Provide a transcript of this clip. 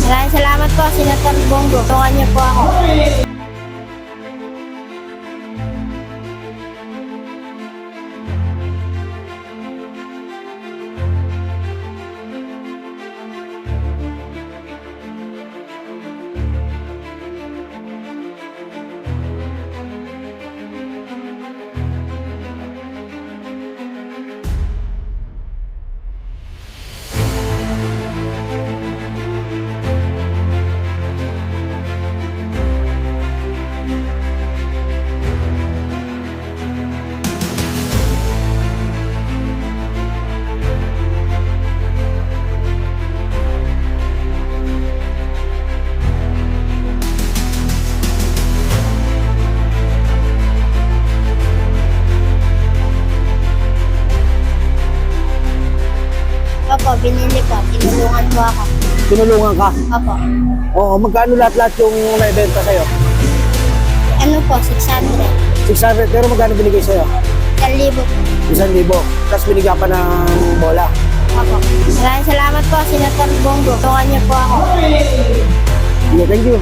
Maraming salamat po, Senator Bongo. Tulungan niyo po ako. Opo, binili po. Tinulungan po ako. Tinulungan ka? Opo. Oo, magkano lahat-lahat yung naibenta sa'yo? Ano po, 600. 600, pero magkano binigay sa'yo? 1,000 po. 1,000. Tapos binigyan pa ng bola. Opo. Maraming salamat po, Senator Bongo. Tulungan niyo po ako. Yeah, thank you.